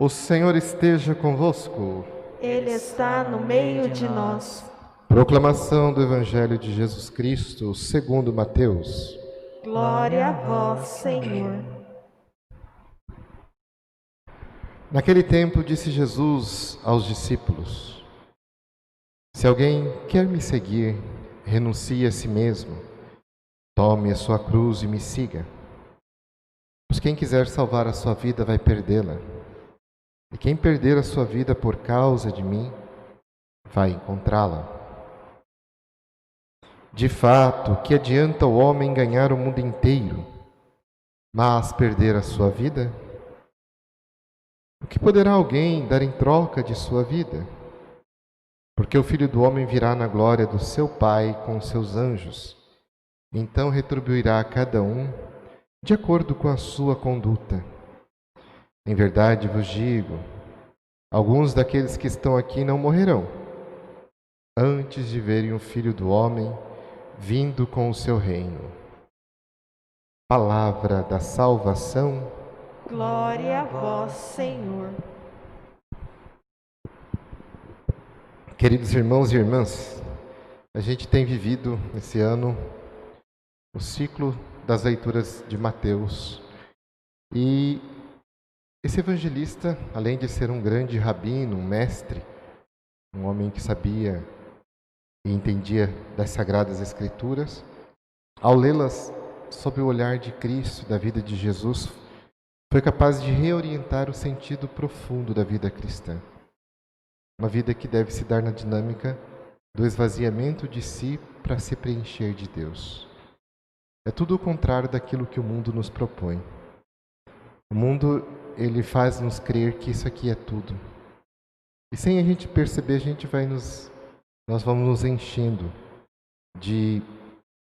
O Senhor esteja convosco. Ele está no meio de nós. Proclamação do Evangelho de Jesus Cristo, segundo Mateus. Glória a vós, Senhor. Naquele tempo disse Jesus aos discípulos: Se alguém quer me seguir, renuncie a si mesmo, tome a sua cruz e me siga. Pois quem quiser salvar a sua vida vai perdê-la. E quem perder a sua vida por causa de mim, vai encontrá-la. De fato, que adianta o homem ganhar o mundo inteiro, mas perder a sua vida? O que poderá alguém dar em troca de sua vida? Porque o Filho do Homem virá na glória do seu Pai com os seus anjos. Então retribuirá a cada um de acordo com a sua conduta. Em verdade vos digo, alguns daqueles que estão aqui não morrerão, antes de verem o Filho do Homem vindo com o seu reino. Palavra da salvação. Glória a vós, Senhor. Queridos irmãos e irmãs, a gente tem vivido esse ano o ciclo das leituras de Mateus. E esse evangelista, além de ser um grande rabino, um mestre, um homem que sabia e entendia das Sagradas Escrituras, ao lê-las sob o olhar de Cristo, da vida de Jesus, foi capaz de reorientar o sentido profundo da vida cristã. Uma vida que deve se dar na dinâmica do esvaziamento de si para se preencher de Deus. É tudo o contrário daquilo que o mundo nos propõe. O mundo, ele faz-nos crer que isso aqui é tudo. E sem a gente perceber, nós vamos nos enchendo de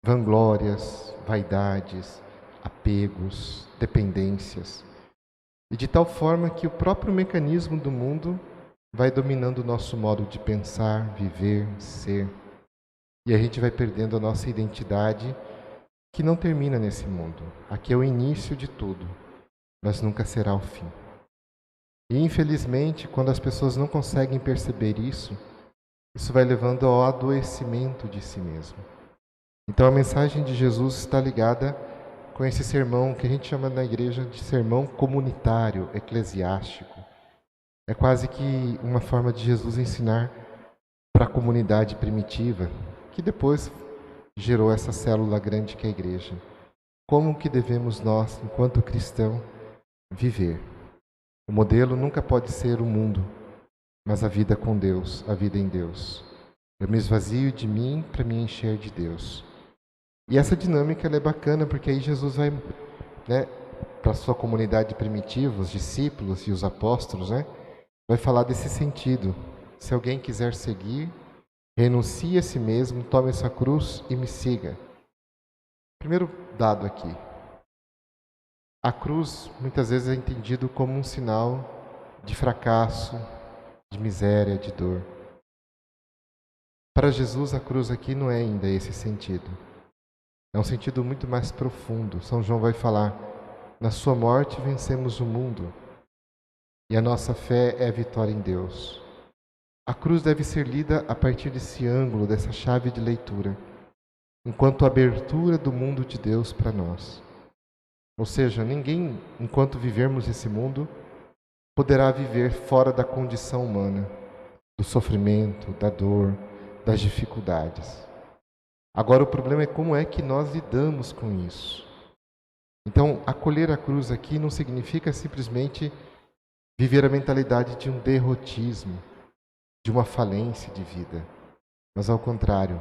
vanglórias, vaidades, apegos, dependências. E de tal forma que o próprio mecanismo do mundo vai dominando o nosso modo de pensar, viver, ser. E a gente vai perdendo a nossa identidade, que não termina nesse mundo. Aqui é o início de tudo, mas nunca será o fim. E infelizmente, quando as pessoas não conseguem perceber isso vai levando ao adoecimento de si mesmo. Então a mensagem de Jesus está ligada com esse sermão que a gente chama na igreja de sermão comunitário, eclesiástico. É quase que uma forma de Jesus ensinar para a comunidade primitiva, que depois gerou essa célula grande que é a igreja. Como que devemos nós, enquanto cristãos, viver? O modelo nunca pode ser o mundo, mas a vida com Deus, a vida em Deus. Eu me esvazio de mim para me encher de Deus. E essa dinâmica ela é bacana, porque aí Jesus vai, para a sua comunidade primitiva, os discípulos e os apóstolos, vai falar desse sentido. Se alguém quiser seguir, renuncie a si mesmo, tome essa cruz e me siga. Primeiro dado aqui. A cruz muitas vezes é entendido como um sinal de fracasso, de miséria, de dor. Para Jesus, a cruz aqui não é ainda esse sentido. É um sentido muito mais profundo. São João vai falar: na sua morte vencemos o mundo. E a nossa fé é a vitória em Deus. A cruz deve ser lida a partir desse ângulo, dessa chave de leitura, enquanto abertura do mundo de Deus para nós. Ou seja, ninguém, enquanto vivermos esse mundo, poderá viver fora da condição humana, do sofrimento, da dor, das dificuldades. Agora o problema é como é que nós lidamos com isso. Então, acolher a cruz aqui não significa simplesmente viver a mentalidade de um derrotismo, de uma falência de vida, mas ao contrário,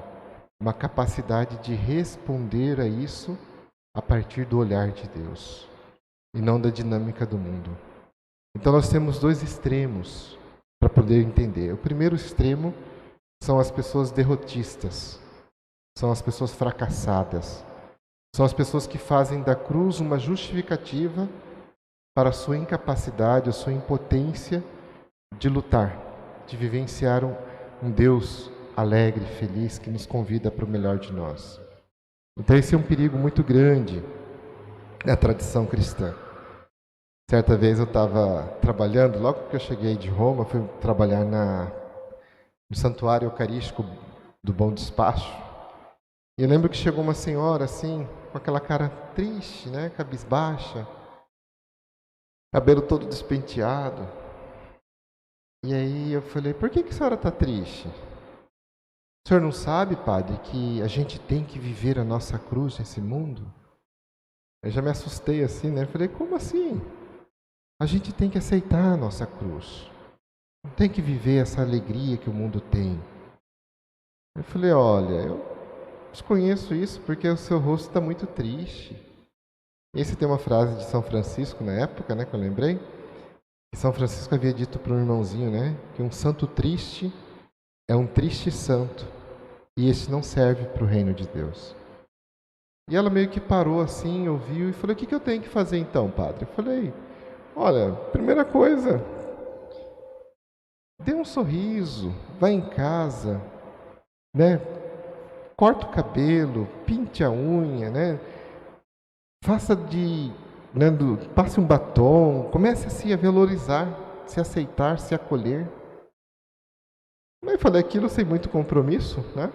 uma capacidade de responder a isso a partir do olhar de Deus e não da dinâmica do mundo. Então nós temos dois extremos para poder entender. O primeiro extremo são as pessoas derrotistas, são as pessoas fracassadas, são as pessoas que fazem da cruz uma justificativa para a sua incapacidade, a sua impotência de lutar, de vivenciar um Deus alegre, feliz, que nos convida para o melhor de nós. Então esse é um perigo muito grande na tradição cristã. Certa vez eu estava trabalhando, logo que eu cheguei de Roma, fui trabalhar no Santuário Eucarístico do Bom Despacho. E eu lembro que chegou uma senhora assim, com aquela cara triste, né, cabisbaixa, cabelo todo despenteado. E aí eu falei, por que a senhora está triste? O senhor não sabe, padre, que a gente tem que viver a nossa cruz nesse mundo? Eu já me assustei assim, né? Eu falei, como assim? A gente tem que aceitar a nossa cruz. Não tem que viver essa alegria que o mundo tem. Eu falei, olha, eu desconheço isso porque o seu rosto está muito triste. Esse tem uma frase de São Francisco na época, né, que eu lembrei. Que São Francisco havia dito para um irmãozinho, né, que um santo triste é um triste santo. E esse não serve para o reino de Deus. E ela meio que parou assim, ouviu e falou, o que eu tenho que fazer então, padre? Eu falei, olha, primeira coisa, dê um sorriso, vá em casa, né? Corta o cabelo, pinte a unha, né? Faça passe um batom, comece assim a valorizar, se aceitar, se acolher. Mas eu falei aquilo sem muito compromisso, né?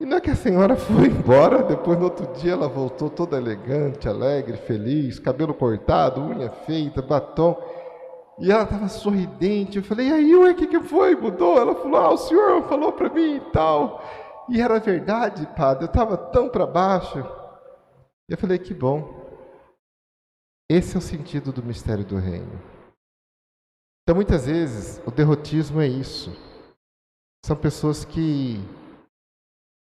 E não é que a senhora foi embora, depois no outro dia ela voltou toda elegante, alegre, feliz, cabelo cortado, unha feita, batom. E ela estava sorridente. Eu falei, e aí, ué, o que foi? Mudou? Ela falou, o senhor falou para mim e tal. E era verdade, padre, eu estava tão para baixo. E eu falei, que bom. Esse é o sentido do mistério do reino. Então, muitas vezes, o derrotismo é isso. São pessoas que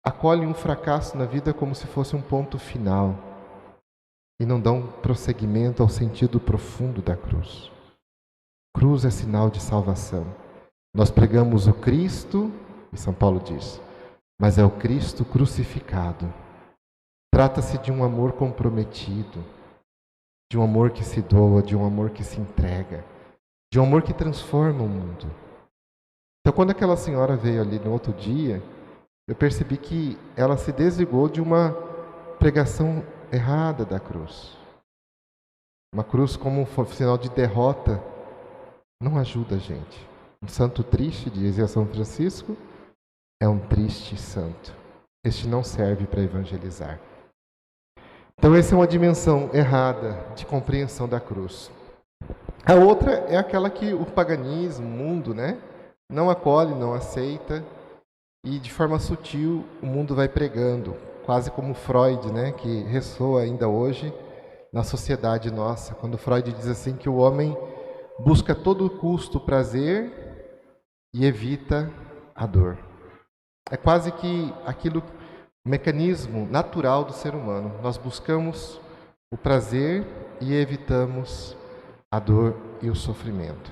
acolhem um fracasso na vida como se fosse um ponto final e não dão prosseguimento ao sentido profundo da cruz. Cruz é sinal de salvação. Nós pregamos o Cristo, e São Paulo diz, mas é o Cristo crucificado. Trata-se de um amor comprometido, de um amor que se doa, de um amor que se entrega, de um amor que transforma o mundo. Então, quando aquela senhora veio ali no outro dia, eu percebi que ela se desligou de uma pregação errada da cruz. Uma cruz como um sinal de derrota não ajuda a gente. Um santo triste, dizia São Francisco, é um triste santo. Este não serve para evangelizar. Então essa é uma dimensão errada de compreensão da cruz. A outra é aquela que o paganismo, o mundo, né, não acolhe, não aceita. E de forma sutil o mundo vai pregando, quase como Freud, né, que ressoa ainda hoje na sociedade nossa, quando Freud diz assim que o homem busca a todo custo o prazer e evita a dor. É quase que o mecanismo natural do ser humano. Nós buscamos o prazer e evitamos a dor e o sofrimento.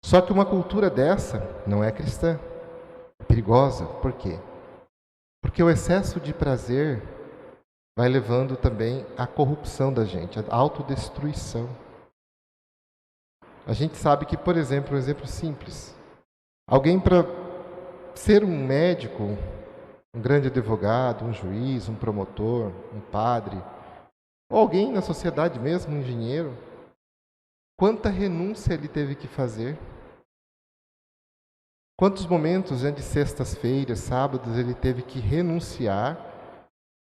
Só que uma cultura dessa não é cristã. Perigosa, por quê? Porque o excesso de prazer vai levando também à corrupção da gente, à autodestruição. A gente sabe que, por exemplo, um exemplo simples, alguém para ser um médico, um grande advogado, um juiz, um promotor, um padre, ou alguém na sociedade mesmo, um engenheiro, quanta renúncia ele teve que fazer? Quantos momentos de sextas-feiras, sábados, ele teve que renunciar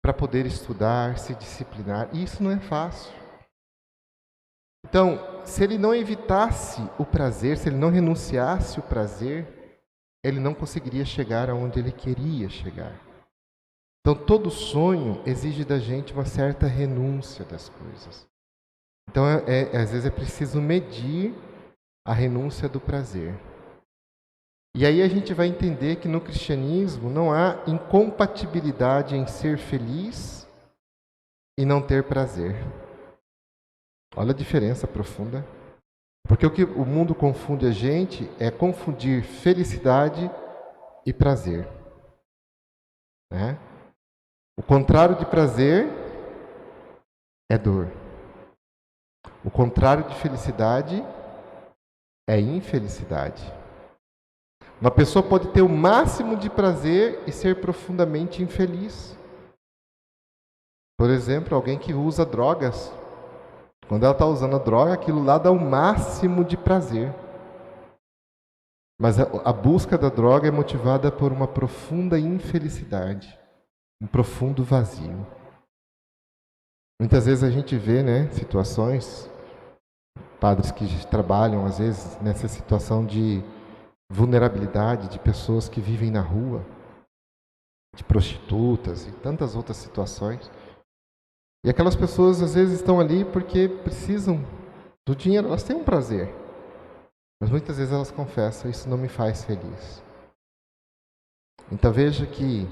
para poder estudar, se disciplinar? E isso não é fácil. Então, se ele não evitasse o prazer, se ele não renunciasse o prazer, ele não conseguiria chegar aonde ele queria chegar. Então, todo sonho exige da gente uma certa renúncia das coisas. Então, às vezes é preciso medir a renúncia do prazer. E aí a gente vai entender que no cristianismo não há incompatibilidade em ser feliz e não ter prazer. Olha a diferença profunda. Porque o que o mundo confunde a gente é confundir felicidade e prazer. Né? O contrário de prazer é dor. O contrário de felicidade é infelicidade. Uma pessoa pode ter o máximo de prazer e ser profundamente infeliz. Por exemplo, alguém que usa drogas Quando ela está usando a droga, aquilo lá dá o máximo de prazer. Mas a busca da droga é motivada por uma profunda infelicidade, um profundo vazio. Muitas vezes a gente vê, né, situações, padres que trabalham às vezes nessa situação de vulnerabilidade, de pessoas que vivem na rua, de prostitutas e tantas outras situações. E aquelas pessoas às vezes estão ali porque precisam do dinheiro, elas têm um prazer. Mas muitas vezes elas confessam, isso não me faz feliz. Então veja que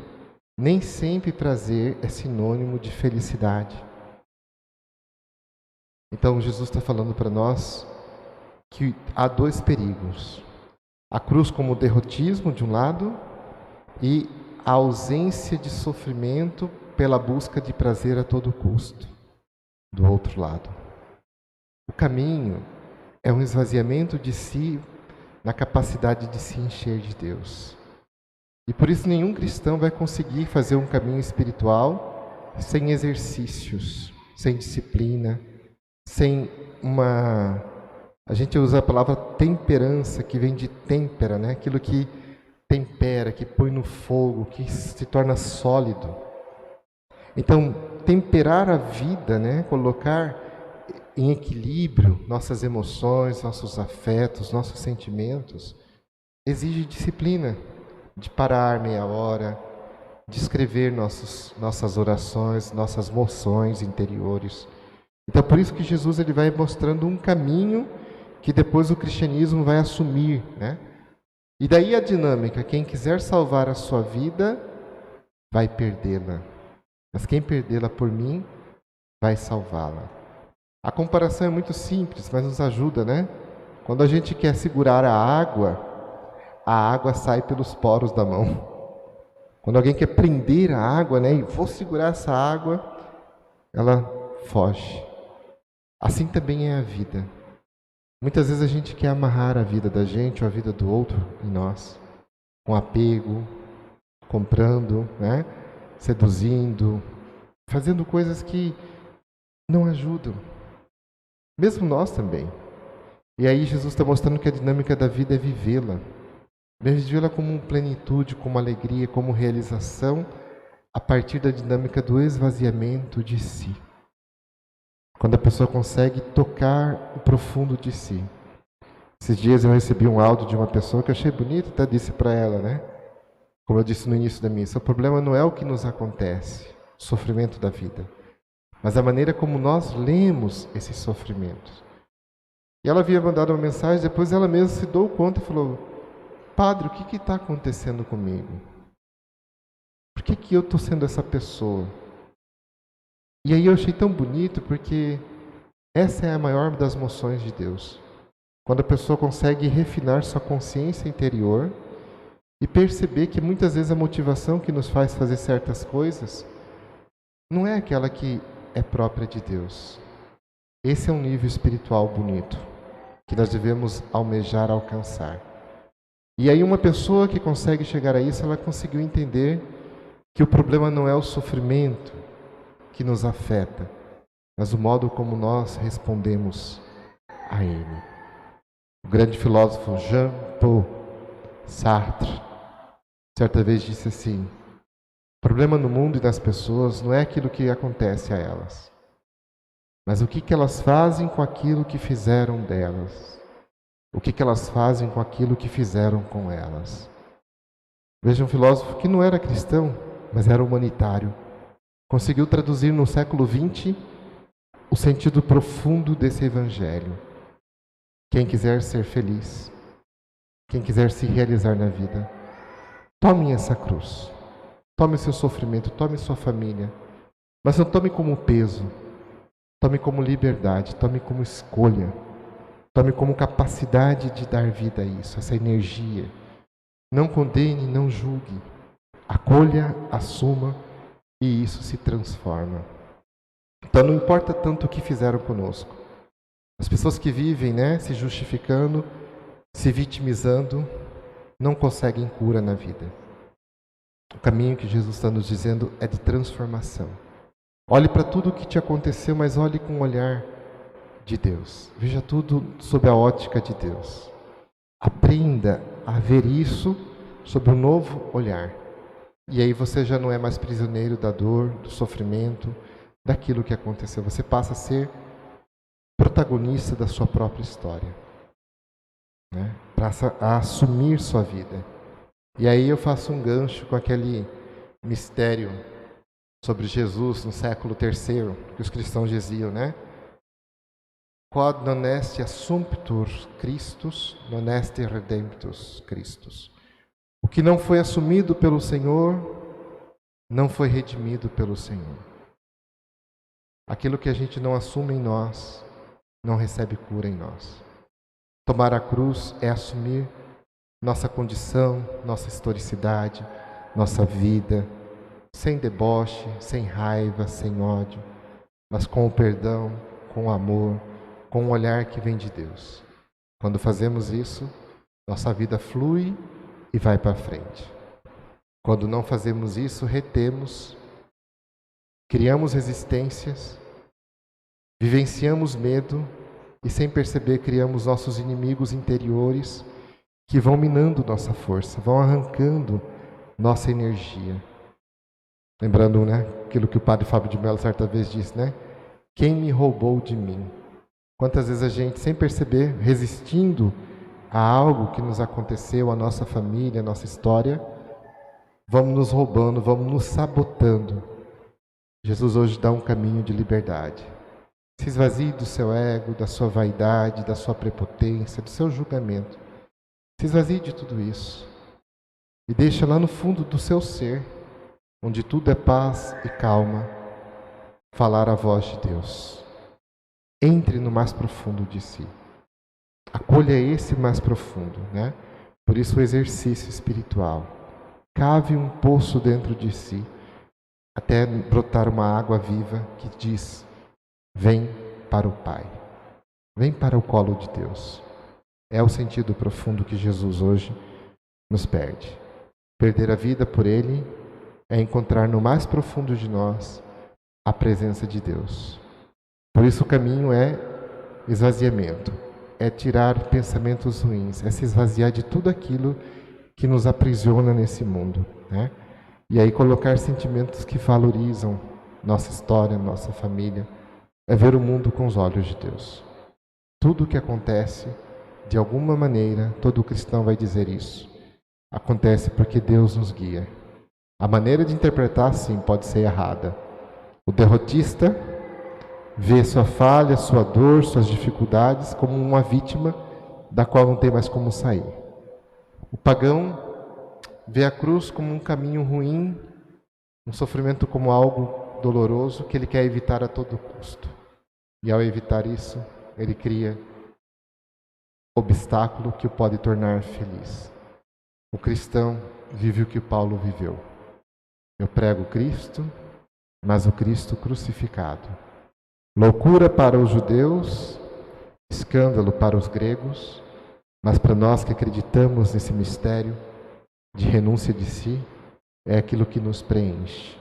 nem sempre prazer é sinônimo de felicidade. Então Jesus está falando para nós que há dois perigos. A cruz como derrotismo de um lado e a ausência de sofrimento pela busca de prazer a todo custo do outro lado. O caminho é um esvaziamento de si na capacidade de se encher de Deus. E por isso nenhum cristão vai conseguir fazer um caminho espiritual sem exercícios, sem disciplina, sem uma... A gente usa a palavra temperança, que vem de têmpera, né? Aquilo que tempera, que põe no fogo, que se torna sólido. Então, temperar a vida, né? Colocar em equilíbrio nossas emoções, nossos afetos, nossos sentimentos, exige disciplina, de parar meia hora, de escrever nossas orações, nossas moções interiores. Então, por isso que Jesus ele vai mostrando um caminho que depois o cristianismo vai assumir, né? E daí a dinâmica, quem quiser salvar a sua vida, vai perdê-la. Mas quem perdê-la por mim, vai salvá-la. A comparação é muito simples, mas nos ajuda, né? Quando a gente quer segurar a água sai pelos poros da mão. Quando alguém quer prender a água, né? E vou segurar essa água, ela foge. Assim também é a vida. Muitas vezes a gente quer amarrar a vida da gente ou a vida do outro em nós, com apego, comprando, né? Seduzindo, fazendo coisas que não ajudam. Mesmo nós também. E aí Jesus está mostrando que a dinâmica da vida é vivê-la. Vivê-la como plenitude, como alegria, como realização, a partir da dinâmica do esvaziamento de si. Quando a pessoa consegue tocar o profundo de si. Esses dias eu recebi um áudio de uma pessoa que eu achei bonito, até disse para ela, né? Como eu disse no início da missa, o problema não é o que nos acontece, o sofrimento da vida, mas a maneira como nós lemos esses sofrimentos. E ela havia mandado uma mensagem, depois ela mesma se deu conta e falou: Padre, o que está acontecendo comigo? Por que eu estou sendo essa pessoa? E aí eu achei tão bonito, porque essa é a maior das moções de Deus. Quando a pessoa consegue refinar sua consciência interior e perceber que muitas vezes a motivação que nos faz fazer certas coisas não é aquela que é própria de Deus. Esse é um nível espiritual bonito, que nós devemos almejar alcançar. E aí uma pessoa que consegue chegar a isso, ela conseguiu entender que o problema não é o sofrimento que nos afeta, mas o modo como nós respondemos a ele. O grande filósofo Jean-Paul Sartre, certa vez disse assim: o problema no mundo e nas pessoas não é aquilo que acontece a elas, mas o que elas fazem com aquilo que fizeram delas. O que elas fazem com aquilo que fizeram com elas. Veja, um filósofo que não era cristão, mas era humanitário. Conseguiu traduzir no século XX o sentido profundo desse evangelho. Quem quiser ser feliz, quem quiser se realizar na vida, tome essa cruz. Tome seu sofrimento, tome sua família. Mas não tome como peso. Tome como liberdade, tome como escolha. Tome como capacidade de dar vida a isso, essa energia. Não condene, não julgue. Acolha, assuma e isso se transforma. Então não importa tanto o que fizeram conosco. As pessoas que vivem, né, se justificando, se vitimizando, não conseguem cura na vida. O caminho que Jesus está nos dizendo é de transformação. Olhe para tudo o que te aconteceu, mas olhe com um olhar de Deus. Veja tudo sob a ótica de Deus. Aprenda a ver isso sob um novo olhar. E aí você já não é mais prisioneiro da dor, do sofrimento, daquilo que aconteceu. Você passa a ser protagonista da sua própria história, né? Passa a assumir sua vida. E aí eu faço um gancho com aquele mistério sobre Jesus no século III, que os cristãos diziam, né? Quod non est assumptur Christus, non est redemptus Christus. O que não foi assumido pelo Senhor, não foi redimido pelo Senhor. Aquilo que a gente não assume em nós, não recebe cura em nós. Tomar a cruz é assumir nossa condição, nossa historicidade, nossa vida, sem deboche, sem raiva, sem ódio, mas com o perdão, com o amor, com o olhar que vem de Deus. Quando fazemos isso, nossa vida flui e vai para frente. Quando não fazemos isso, retemos, criamos resistências, vivenciamos medo e, sem perceber, criamos nossos inimigos interiores que vão minando nossa força, vão arrancando nossa energia. Lembrando, né, aquilo que o padre Fábio de Mello certa vez disse, né? Quem me roubou de mim? Quantas vezes a gente, sem perceber, resistindo a algo que nos aconteceu, a nossa família, a nossa história, vamos nos roubando, vamos nos sabotando. Jesus hoje dá um caminho de liberdade. Se esvazie do seu ego, da sua vaidade, da sua prepotência, do seu julgamento. Se esvazie de tudo isso e deixa lá no fundo do seu ser, onde tudo é paz e calma, falar a voz de Deus. Entre no mais profundo de si. Acolha esse mais profundo, né? Por isso o exercício espiritual. Cave um poço dentro de si, até brotar uma água viva que diz: vem para o Pai. Vem para o colo de Deus. É o sentido profundo que Jesus hoje nos pede. Perder a vida por Ele é encontrar no mais profundo de nós a presença de Deus. Por isso o caminho é esvaziamento, é tirar pensamentos ruins, é se esvaziar de tudo aquilo que nos aprisiona nesse mundo, né? E aí colocar sentimentos que valorizam nossa história, nossa família, é ver o mundo com os olhos de Deus. Tudo o que acontece, de alguma maneira, todo cristão vai dizer isso. Acontece porque Deus nos guia. A maneira de interpretar, sim, pode ser errada. O derrotista vê sua falha, sua dor, suas dificuldades como uma vítima da qual não tem mais como sair. O pagão vê a cruz como um caminho ruim, um sofrimento como algo doloroso que ele quer evitar a todo custo. E ao evitar isso, ele cria obstáculo que o pode tornar feliz. O cristão vive o que Paulo viveu. Eu prego Cristo, mas o Cristo crucificado. Loucura para os judeus, escândalo para os gregos, mas para nós que acreditamos nesse mistério de renúncia de si, é aquilo que nos preenche.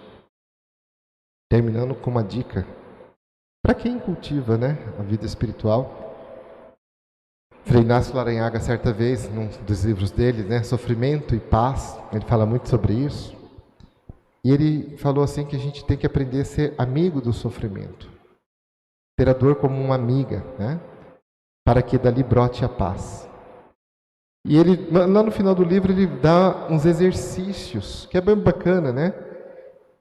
Terminando com uma dica para quem cultiva, né, a vida espiritual. Frei Inácio Laranhaga, certa vez, num dos livros dele, né, Sofrimento e Paz, ele fala muito sobre isso. E ele falou assim que a gente tem que aprender a ser amigo do sofrimento. Ter a dor como uma amiga, né? Para que dali brote a paz. E ele, lá no final do livro, ele dá uns exercícios, que é bem bacana, né?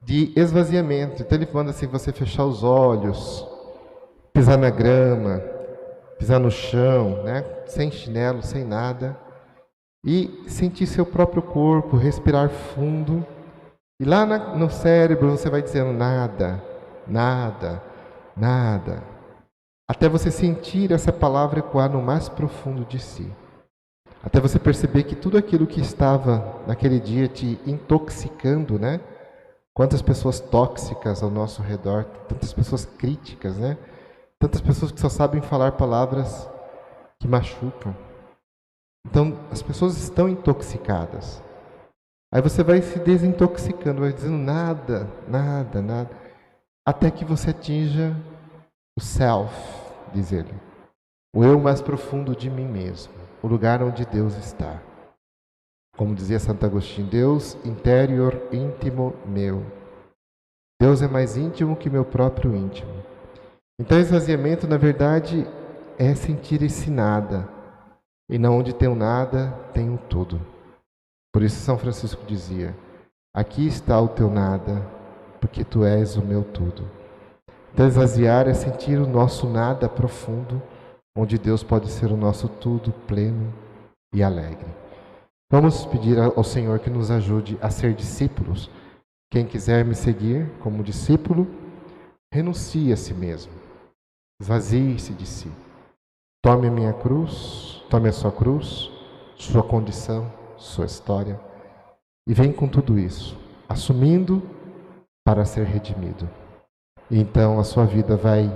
De esvaziamento. Então ele manda assim, você fechar os olhos, pisar na grama, pisar no chão, né? Sem chinelo, sem nada. E sentir seu próprio corpo, respirar fundo. E lá no cérebro você vai dizendo nada, nada, nada, até você sentir essa palavra ecoar no mais profundo de si. Até você perceber que tudo aquilo que estava naquele dia te intoxicando, né? Quantas pessoas tóxicas ao nosso redor, tantas pessoas críticas, né? Tantas pessoas que só sabem falar palavras que machucam. Então, as pessoas estão intoxicadas. Aí você vai se desintoxicando, vai dizendo nada, nada, nada, até que você atinja o self, diz ele. O eu mais profundo de mim mesmo, o lugar onde Deus está. Como dizia Santo Agostinho, Deus interior íntimo meu. Deus é mais íntimo que meu próprio íntimo. Então, esvaziamento, na verdade, é sentir esse nada. E não onde tenho nada, tenho tudo. Por isso São Francisco dizia, aqui está o teu nada, porque tu és o meu tudo. Então, esvaziar é sentir o nosso nada profundo, onde Deus pode ser o nosso tudo pleno e alegre. Vamos pedir ao Senhor que nos ajude a ser discípulos. Quem quiser me seguir como discípulo, renuncie a si mesmo. Esvazie-se de si. Tome a minha cruz, tome a sua cruz, sua condição, sua história, e vem com tudo isso, assumindo para ser redimido. E então a sua vida vai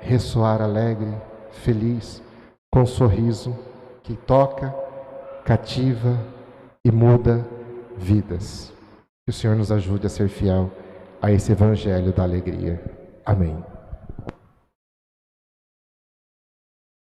ressoar alegre, feliz, com um sorriso que toca, cativa e muda vidas. Que o Senhor nos ajude a ser fiel a esse evangelho da alegria. Amém.